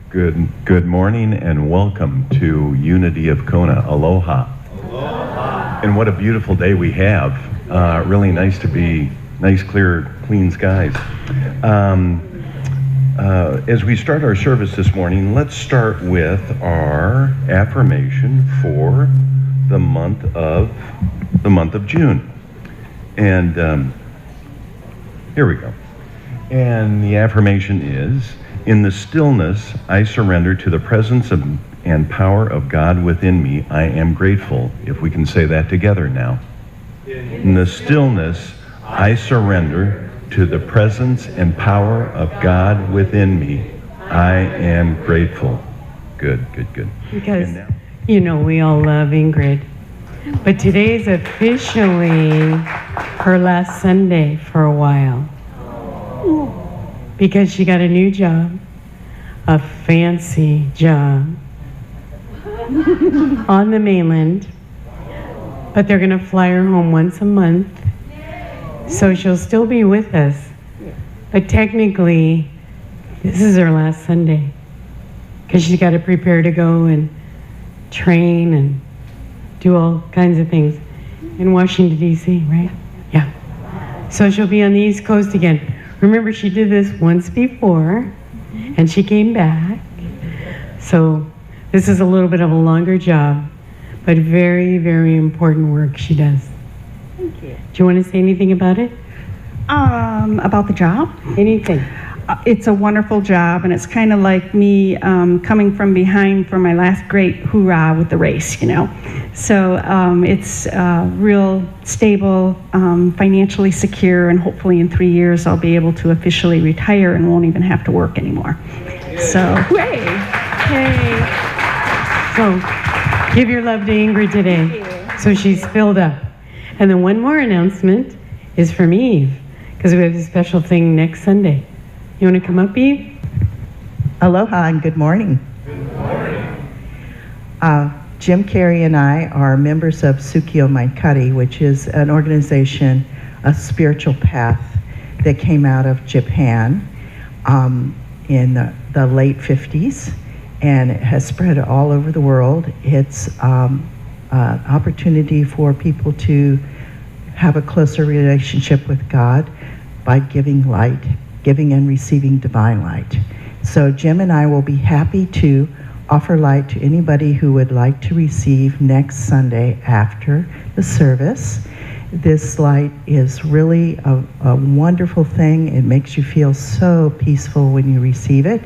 Good morning and welcome to Unity of Kona. Aloha. Aloha. And what a beautiful day we have. Really nice to be, nice, clear, clean skies. As we start our service this morning, let's start with our affirmation for the month of June. And here we go. And the affirmation is, in the stillness, I surrender to the presence and power of God within me. I am grateful. If we can say that together now. In the stillness, I surrender to the presence and power of God within me. I am grateful. Good. Because, we all love Ingrid. But today's officially her last Sunday for a while. Because she got a new job, a fancy job on the mainland, but they're going to fly her home once a month, so she'll still be with us. But technically, this is her last Sunday, because she's got to prepare to go and train and do all kinds of things in Washington, D.C., right? Yeah. So she'll be on the East Coast again. Remember, she did this once before, and she came back. So this is a little bit of a longer job, but very, very important work she does. Thank you. Do you want to say anything about it? About the job? Anything. It's a wonderful job, and it's kind of like me coming from behind for my last great hoorah with the race, So it's real stable, financially secure, and hopefully in 3 years I'll be able to officially retire and won't even have to work anymore. So, hooray! Hey. So, give your love to Ingrid today. So she's filled up. And then one more announcement is from Eve, because we have a special thing next Sunday. You want to come up, Eve? Aloha and good morning. Good morning. Jim Carey and I are members of Tsukio Maikari, which is an organization, a spiritual path that came out of Japan in the late 50s, and it has spread all over the world. It's an opportunity for people to have a closer relationship with God by giving light, giving and receiving divine light. So Jim and I will be happy to offer light to anybody who would like to receive next Sunday after the service. This light is really a wonderful thing. It makes you feel so peaceful when you receive it.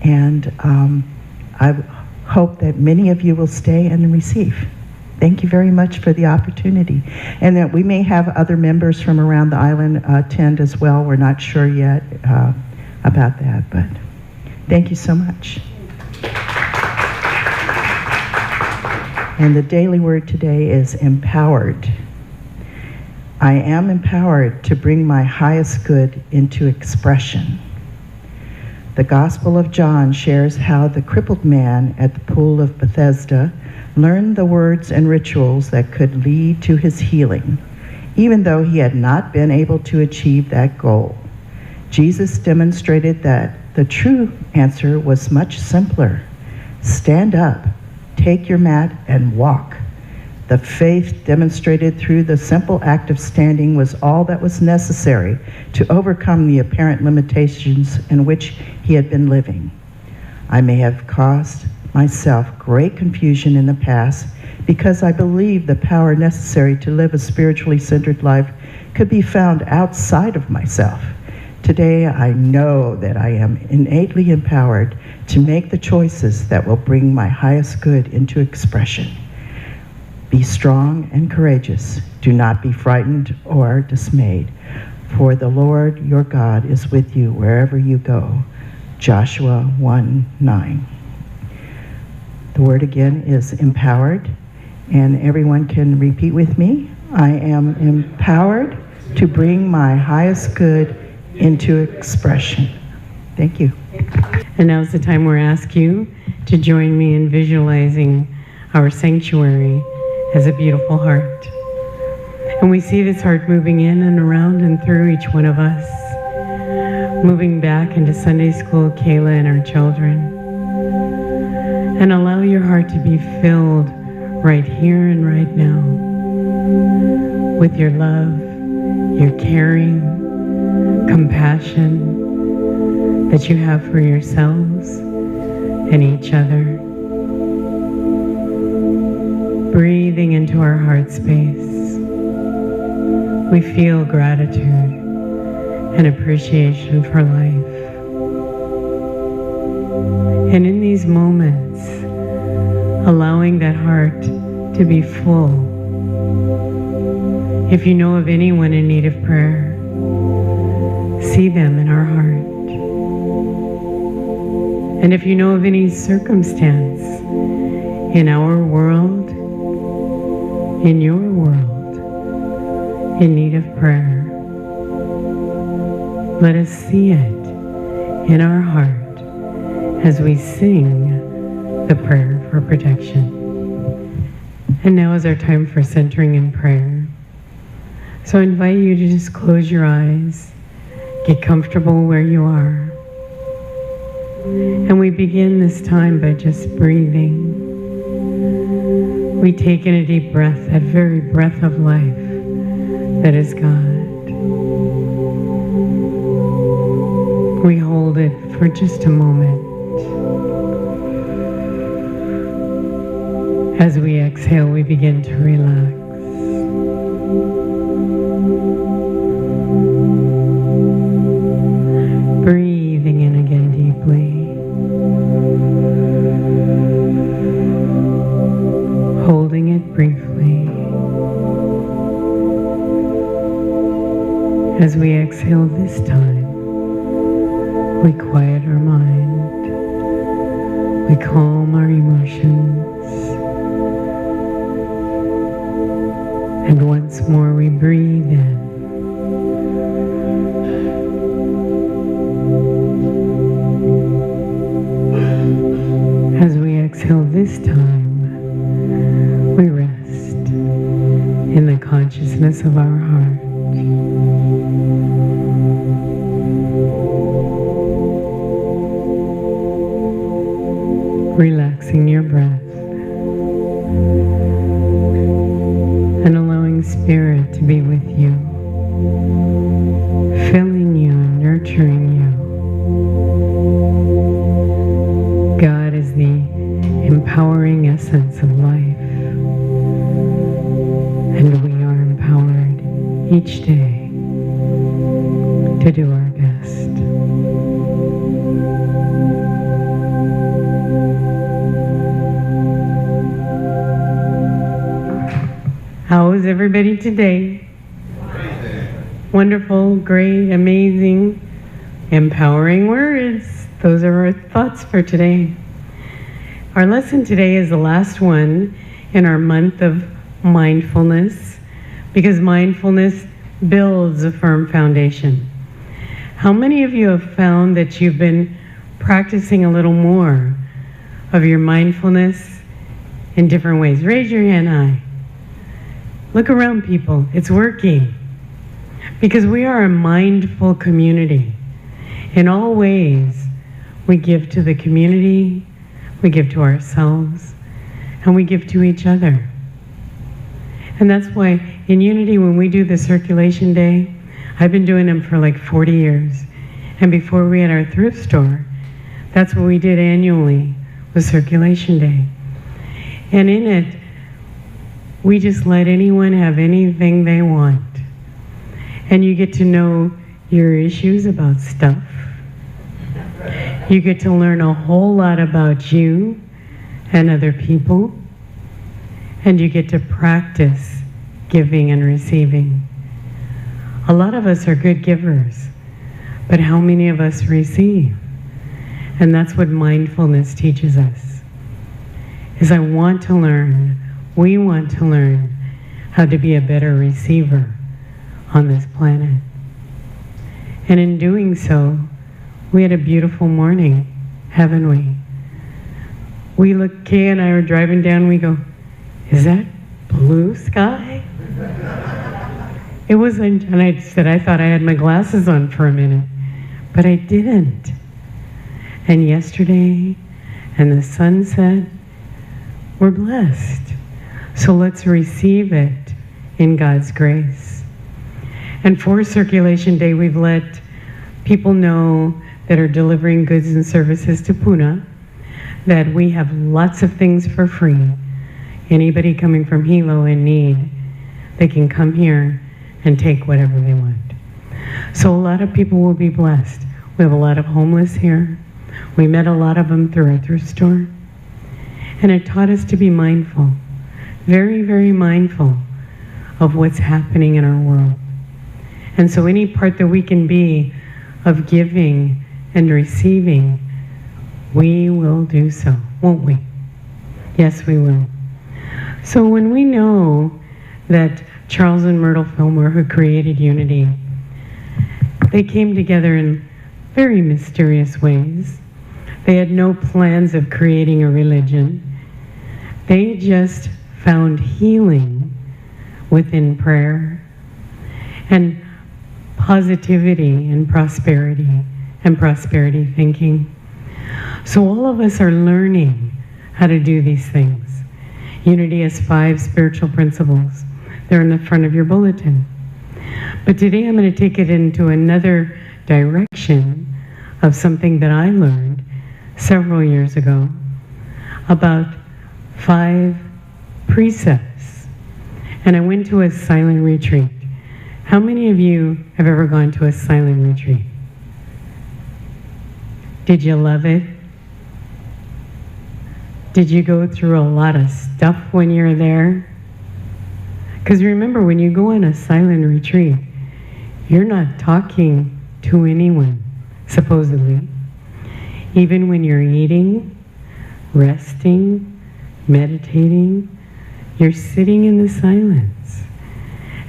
And I hope that many of you will stay and receive. Thank you very much for the opportunity. And that we may have other members from around the island attend as well. We're not sure yet about that, but thank you so much. And the daily word today is empowered. I am empowered to bring my highest good into expression. The Gospel of John shares how the crippled man at the pool of Bethesda learned the words and rituals that could lead to his healing, even though he had not been able to achieve that goal. Jesus demonstrated that the true answer was much simpler. Stand up, take your mat, and walk. The faith demonstrated through the simple act of standing was all that was necessary to overcome the apparent limitations in which he had been living. I may have caused myself great confusion in the past because I believed the power necessary to live a spiritually centered life could be found outside of myself. Today, I know that I am innately empowered to make the choices that will bring my highest good into expression. Be strong and courageous. Do not be frightened or dismayed, for the Lord your God is with you wherever you go. Joshua 1:9. The word again is empowered, and everyone can repeat with me. I am empowered to bring my highest good into expression. Thank you. And now's the time where I ask you to join me in visualizing our sanctuary as a beautiful heart. And we see this heart moving in and around and through each one of us, moving back into Sunday school, Kayla and our children, And allow your heart to be filled right here and right now with your love, your caring, compassion that you have for yourselves and each other. Breathing into our heart space, we feel gratitude and appreciation for life. And in these moments, allowing that heart to be full. If you know of anyone in need of prayer, see them in our heart. And if you know of any circumstance in our world, in your world, in need of prayer, let us see it in our heart as we sing the prayer for protection. And now is our time for centering in prayer. So I invite you to just close your eyes, get comfortable where you are. And we begin this time by just breathing. We take in a deep breath, that very breath of life that is God. We hold it for just a moment. As we exhale, we begin to relax. Breathing in again deeply. Holding it briefly. As we exhale this time, we quiet our mind. We calm our emotions. And once more we breathe in. As we exhale this time, we rest in the consciousness of our heart. Relaxing your breath. And allowing Spirit to be with you, filling you and nurturing you. God is the empowering essence of life, and we are empowered each day to do our best. How is everybody today? Wonderful, great, amazing, empowering words. Those are our thoughts for today. Our lesson today is the last one in our month of mindfulness, because mindfulness builds a firm foundation. How many of you have found that you've been practicing a little more of your mindfulness in different ways? Raise your hand high. Look around, people. It's working. Because we are a mindful community. In all ways, we give to the community, we give to ourselves, and we give to each other. And that's why in Unity, when we do the Circulation Day, I've been doing them for like 40 years. And before we had our thrift store, that's what we did annually, was Circulation Day. And in it, we just let anyone have anything they want. And you get to know your issues about stuff. You get to learn a whole lot about you and other people. And you get to practice giving and receiving. A lot of us are good givers, but how many of us receive? And that's what mindfulness teaches us. Is I want to learn, we want to learn how to be a better receiver on this planet. And in doing so, we had a beautiful morning, haven't we? We looked, Kay and I were driving down, we go, is that blue sky? It wasn't, and I said, I thought I had my glasses on for a minute, but I didn't. And yesterday, and the sun set, we're blessed. So let's receive it in God's grace. And for Circulation Day, we've let people know that are delivering goods and services to Pune that we have lots of things for free. Anybody coming from Hilo in need, they can come here and take whatever they want. So a lot of people will be blessed. We have a lot of homeless here. We met a lot of them through our thrift store. And it taught us to be mindful, very, very mindful of what's happening in our world. And so any part that we can be of giving and receiving, we will do so, won't we? Yes, we will. So when we know that Charles and Myrtle Fillmore, who created Unity, they came together in very mysterious ways. They had no plans of creating a religion. They just found healing within prayer and positivity and prosperity thinking. So all of us are learning how to do these things. Unity has 5 spiritual principles. They're in the front of your bulletin. But today I'm going to take it into another direction of something that I learned several years ago about 5 precepts. And I went to a silent retreat. How many of you have ever gone to a silent retreat? Did you love it? Did you go through a lot of stuff when you're there? Because remember, when you go on a silent retreat, you're not talking to anyone, supposedly. Even when you're eating, resting, meditating, you're sitting in the silence.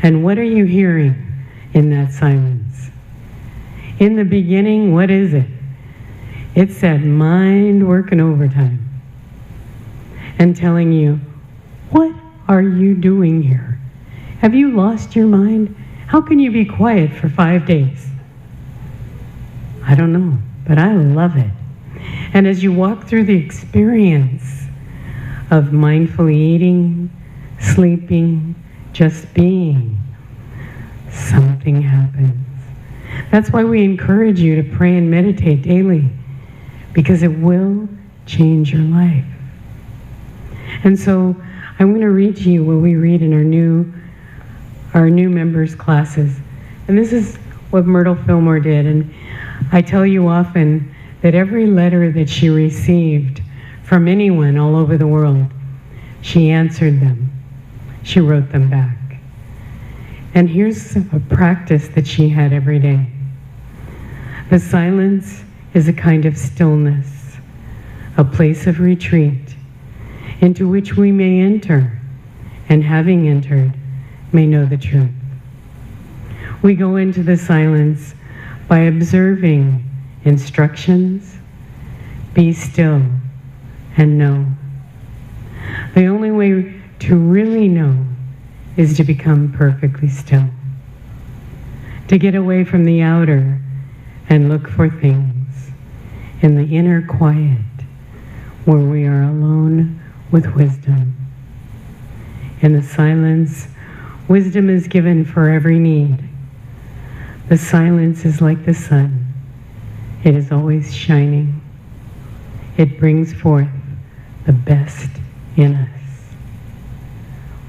And what are you hearing in that silence? In the beginning, what is it? It's that mind working overtime and telling you, what are you doing here? Have you lost your mind? How can you be quiet for 5 days? I don't know, but I love it. And as you walk through the experience of mindfully eating, sleeping, just being, something happens. That's why we encourage you to pray and meditate daily, because it will change your life. And so I'm going to read to you what we read in our new members' classes. And this is what Myrtle Fillmore did. And I tell you often that every letter that she received from anyone all over the world, she answered them. She wrote them back. And here's a practice that she had every day. The silence is a kind of stillness, a place of retreat into which we may enter, and having entered, may know the truth. We go into the silence by observing instructions, be still, and know. The only way to really know is to become perfectly still, to get away from the outer and look for things in the inner quiet where we are alone with wisdom. In the silence, wisdom is given for every need. The silence is like the sun. It is always shining. It brings forth the best in us.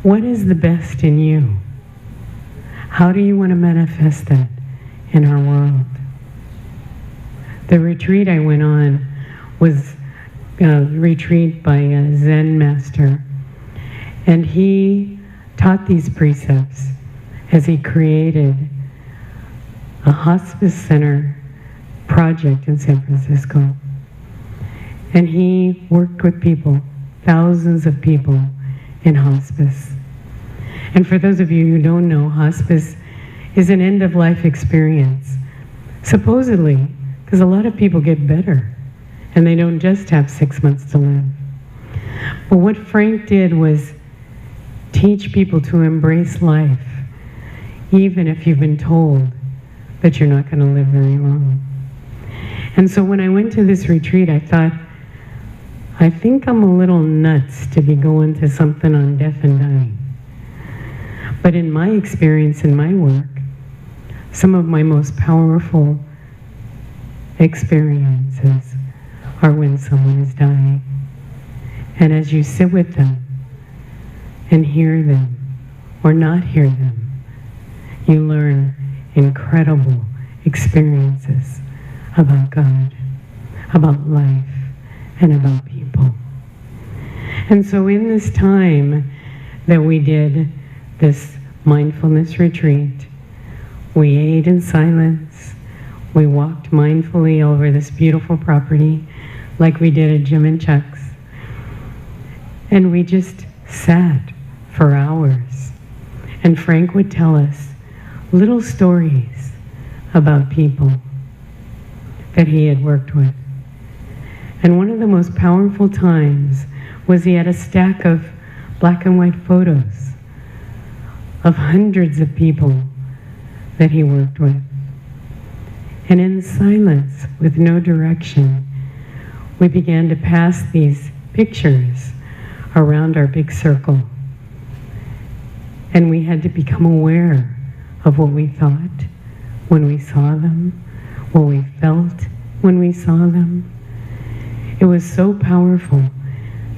What is the best in you? How do you want to manifest that in our world? The retreat I went on was a retreat by a Zen master, and he taught these precepts as he created a hospice center project in San Francisco. And he worked with people, thousands of people in hospice. And for those of you who don't know, hospice is an end-of-life experience, supposedly, because a lot of people get better and they don't just have 6 months to live. But what Frank did was teach people to embrace life, even if you've been told that you're not going to live very long. And so when I went to this retreat, I thought, I think I'm a little nuts to be going to something on death and dying. But in my experience, in my work, some of my most powerful experiences are when someone is dying. And as you sit with them and hear them or not hear them, you learn incredible experiences about God, about life, and about people. And so in this time that we did this mindfulness retreat, we ate in silence, we walked mindfully over this beautiful property like we did at Jim and Chuck's, and we just sat for hours. And Frank would tell us little stories about people that he had worked with. And one of the most powerful times was he had a stack of black and white photos of hundreds of people that he worked with. And in silence, with no direction, we began to pass these pictures around our big circle. And we had to become aware of what we thought when we saw them, what we felt when we saw them. It was so powerful.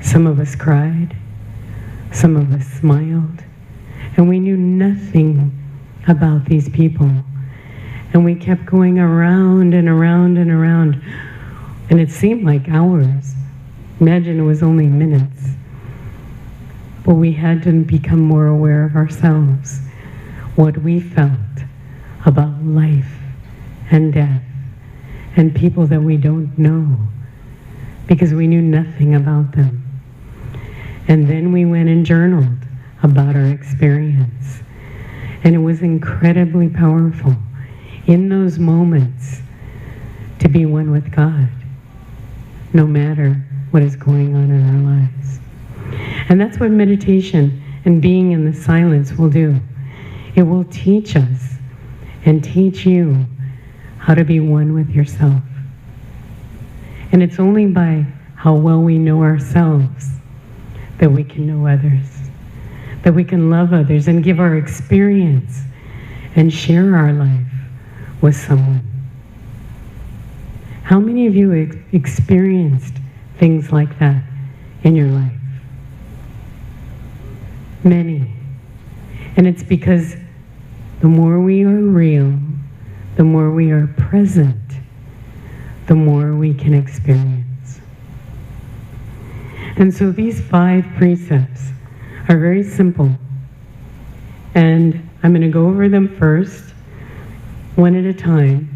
Some of us cried, some of us smiled, and we knew nothing about these people. And we kept going around and around and around, and it seemed like hours. Imagine it was only minutes. But we had to become more aware of ourselves, what we felt about life and death, and people that we don't know, because we knew nothing about them. And then we went and journaled about our experience. And it was incredibly powerful in those moments to be one with God, no matter what is going on in our lives. And that's what meditation and being in the silence will do. It will teach us and teach you how to be one with yourself. And it's only by how well we know ourselves that we can know others, that we can love others and give our experience and share our life with someone. How many of you experienced things like that in your life? Many. And it's because the more we are real, the more we are present, the more we can experience. And so these 5 precepts are very simple. And I'm going to go over them first, one at a time.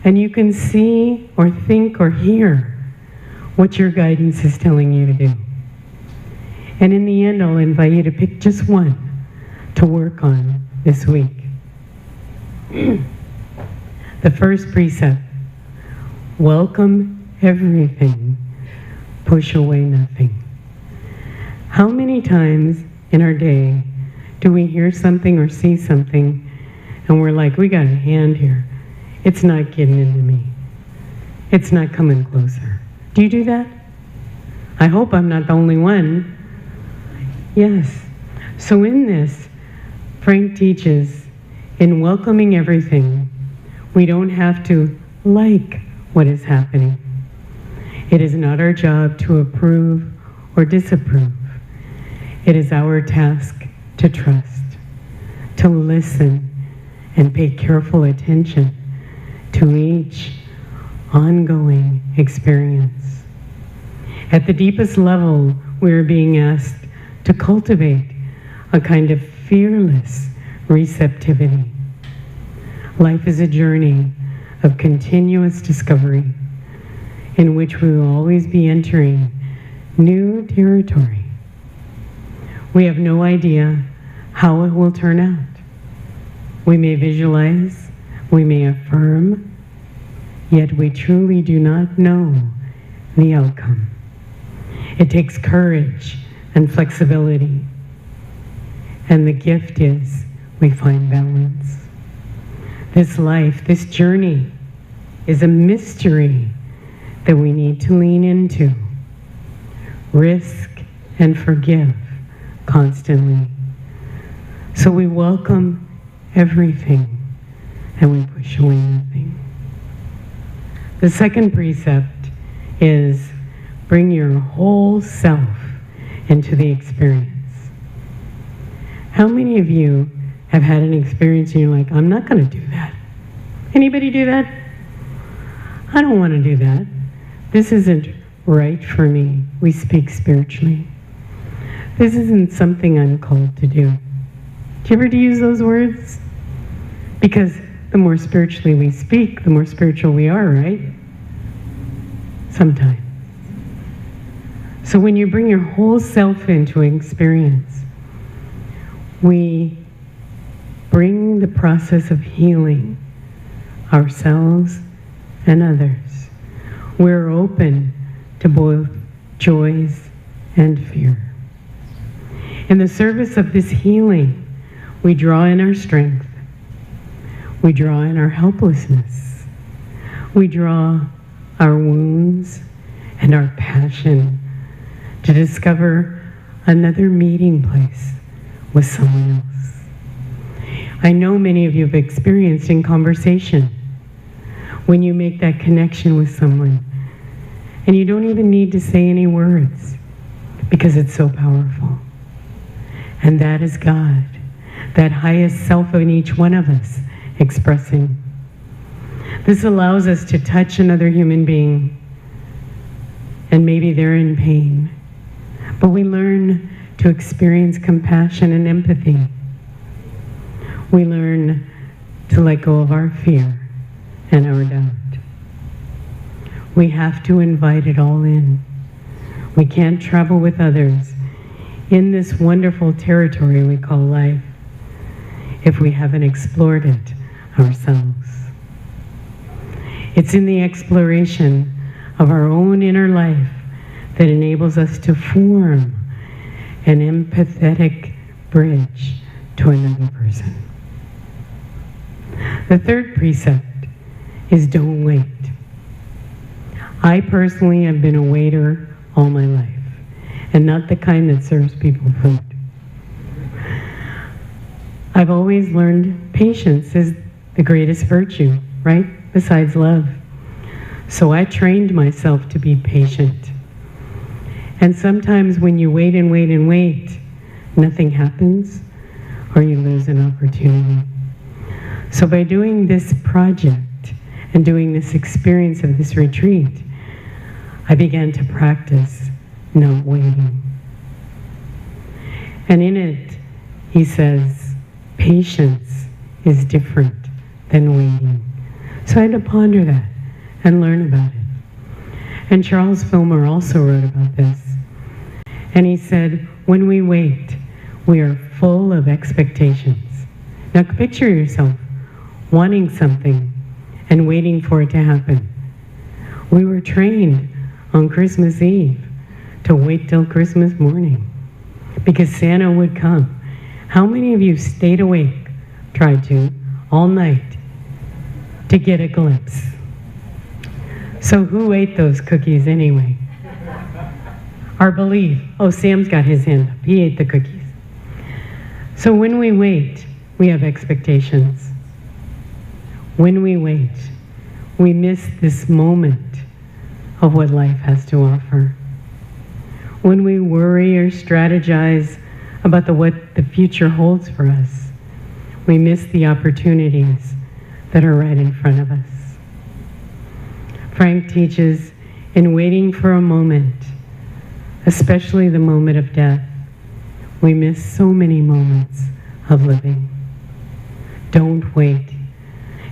And you can see or think or hear what your guidance is telling you to do. And in the end, I'll invite you to pick just one to work on this week. The first precept: welcome everything, push away nothing. How many times in our day do we hear something or see something and we're like, we got a hand here. It's not getting into me. It's not coming closer. Do you do that? I hope I'm not the only one. Yes. So in this, Frank teaches, in welcoming everything, we don't have to like what is happening. It is not our job to approve or disapprove. It is our task to trust, to listen, and pay careful attention to each ongoing experience. At the deepest level, we are being asked to cultivate a kind of fearless receptivity. Life is a journey of continuous discovery in which we will always be entering new territory. We have no idea how it will turn out. We may visualize, we may affirm, yet we truly do not know the outcome. It takes courage and flexibility. And the gift is we find balance. This life, this journey, is a mystery that we need to lean into, risk, and forgive constantly. So we welcome everything and we push away nothing. The second precept is bring your whole self into the experience. How many of you have had an experience and you're like, I'm not going to do that? Anybody do that? I don't want to do that. This isn't right for me. We speak spiritually. This isn't something I'm called to do. Do you ever use those words? Because the more spiritually we speak, the more spiritual we are, right? Sometimes. So when you bring your whole self into an experience, we bring the process of healing ourselves and others. We're open to both joys and fear. In the service of this healing, we draw in our strength. We draw in our helplessness. We draw our wounds and our passion to discover another meeting place with someone else. I know many of you have experienced in conversation when you make that connection with someone and you don't even need to say any words because it's so powerful. And that is God, that highest self in each one of us expressing. This allows us to touch another human being, and maybe they're in pain, but we learn to experience compassion and empathy. We learn to let go of our fear and our doubt. We have to invite it all in. We can't travel with others in this wonderful territory we call life if we haven't explored it ourselves. It's in the exploration of our own inner life that enables us to form an empathetic bridge to another person. The third precept is don't wait. I personally have been a waiter all my life, and not the kind that serves people food. I've always learned patience is the greatest virtue, right? Besides love. So I trained myself to be patient. And sometimes when you wait and wait and wait, nothing happens, or you lose an opportunity. So by doing this project and doing this experience of this retreat, I began to practice not waiting. And in it, he says, patience is different than waiting. So I had to ponder that and learn about it. And Charles Fillmore also wrote about this. And he said, when we wait, we are full of expectations. Now picture yourself wanting something and waiting for it to happen. We were trained on Christmas Eve to wait till Christmas morning because Santa would come. How many of you stayed awake, tried to, all night to get a glimpse? So who ate those cookies anyway? Our belief. Oh, Sam's got his hand up. He ate the cookies. So when we wait, we have expectations. When we wait, we miss this moment of what life has to offer. When we worry or strategize about what the future holds for us, we miss the opportunities that are right in front of us. Frank teaches, in waiting for a moment, especially the moment of death, we miss so many moments of living. Don't wait.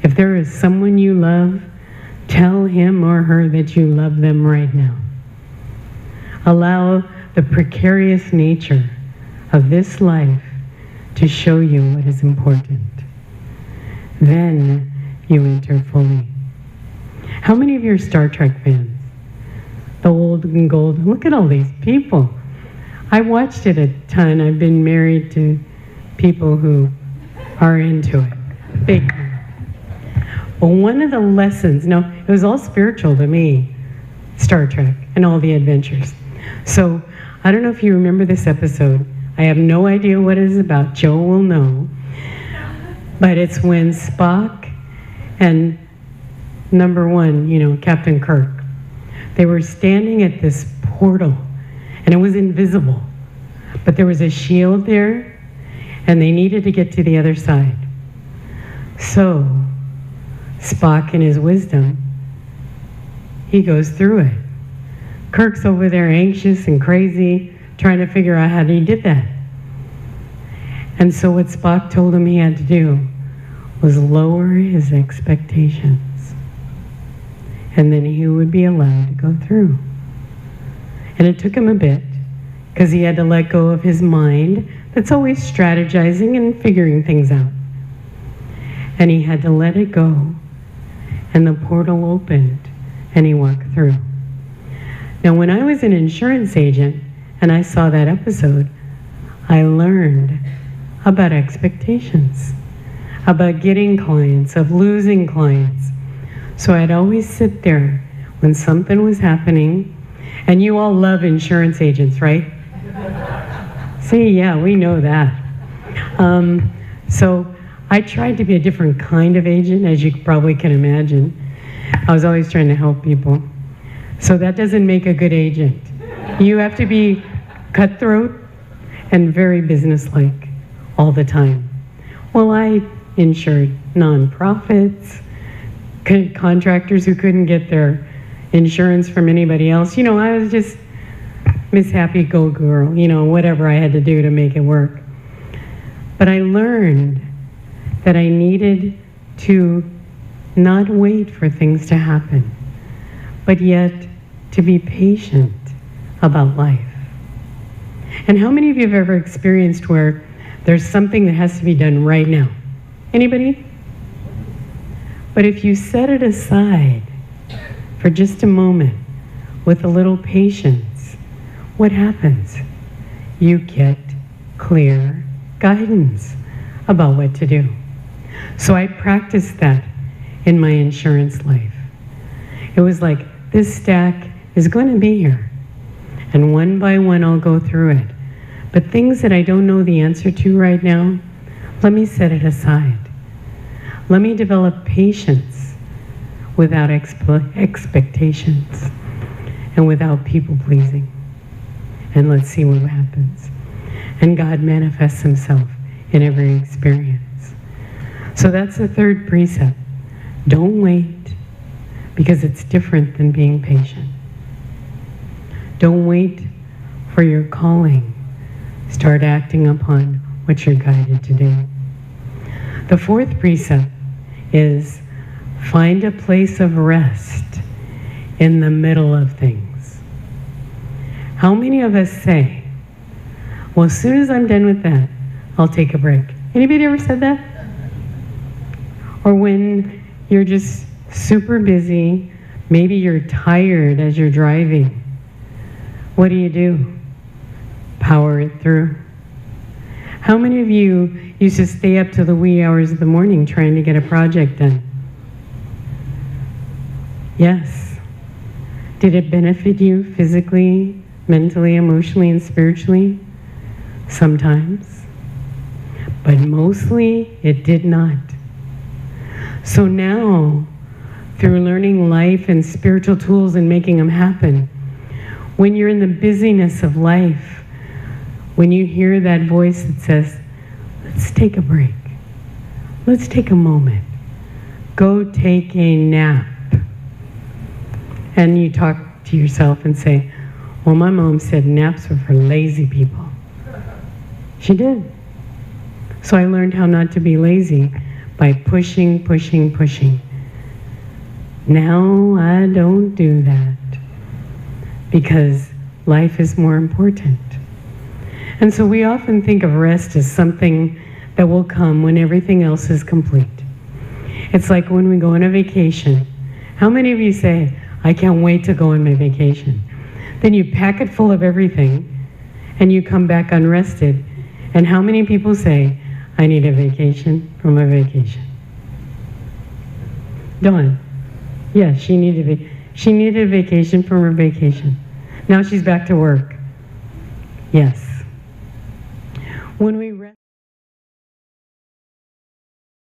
If there is someone you love, tell him or her that you love them right now. Allow the precarious nature of this life to show you what is important. Then you enter fully. How many of you are Star Trek fans? The old and gold. Look at all these people. I watched it a ton. I've been married to people who are into it. Big. But one of the lessons, no, it was all spiritual to me, Star Trek and all the adventures. So, I don't know if you remember this episode. I have no idea what it is about. Joe will know. But it's when Spock and number one, Captain Kirk, they were standing at this portal, and it was invisible. But there was a shield there, and they needed to get to the other side. So, Spock, in his wisdom, he goes through it. Kirk's over there anxious and crazy, trying to figure out how he did that. And so what Spock told him he had to do was lower his expectations. And then he would be allowed to go through. And it took him a bit, because he had to let go of his mind that's always strategizing and figuring things out. And he had to let it go, and the portal opened, and he walked through. Now, when I was an insurance agent, and I saw that episode, I learned about expectations, about getting clients, of losing clients. So I'd always sit there when something was happening, and you all love insurance agents, right? See, yeah, we know that. So I tried to be a different kind of agent, as you probably can imagine. I was always trying to help people. So that doesn't make a good agent. You have to be cutthroat and very businesslike all the time. Well, I insured nonprofits, contractors who couldn't get their insurance from anybody else. I was just Miss Happy-Go-Girl, whatever I had to do to make it work. But I learned that I needed to not wait for things to happen, but yet to be patient about life. And how many of you have ever experienced where there's something that has to be done right now? Anybody? But if you set it aside for just a moment with a little patience, what happens? You get clear guidance about what to do. So I practiced that in my insurance life. It was like, this stack is going to be here, and one by one I'll go through it. But things that I don't know the answer to right now, let me set it aside. Let me develop patience without expectations and without people pleasing. And let's see what happens. And God manifests himself in every experience. So that's the third precept. Don't wait, because it's different than being patient. Don't wait for your calling. Start acting upon what you're guided to do. The fourth precept is find a place of rest in the middle of things. How many of us say, well, as soon as I'm done with that, I'll take a break? Anybody ever said that? Or when you're just super busy, maybe you're tired as you're driving, what do? Power it through. How many of you used to stay up to the wee hours of the morning trying to get a project done? Yes. Did it benefit you physically, mentally, emotionally, and spiritually? Sometimes. But mostly it did not. So now, through learning life and spiritual tools and making them happen, when you're in the busyness of life, when you hear that voice that says, let's take a break, let's take a moment, go take a nap, and you talk to yourself and say, well, my mom said naps were for lazy people. She did. So I learned how not to be lazy by pushing. Now I don't do that because life is more important. And so we often think of rest as something that will come when everything else is complete. It's like when we go on a vacation. How many of you say, I can't wait to go on my vacation? Then you pack it full of everything and you come back unrested. And how many people say, I need a vacation from a vacation? Dawn. Yeah, she needed a vacation from her vacation. Now she's back to work. Yes. When we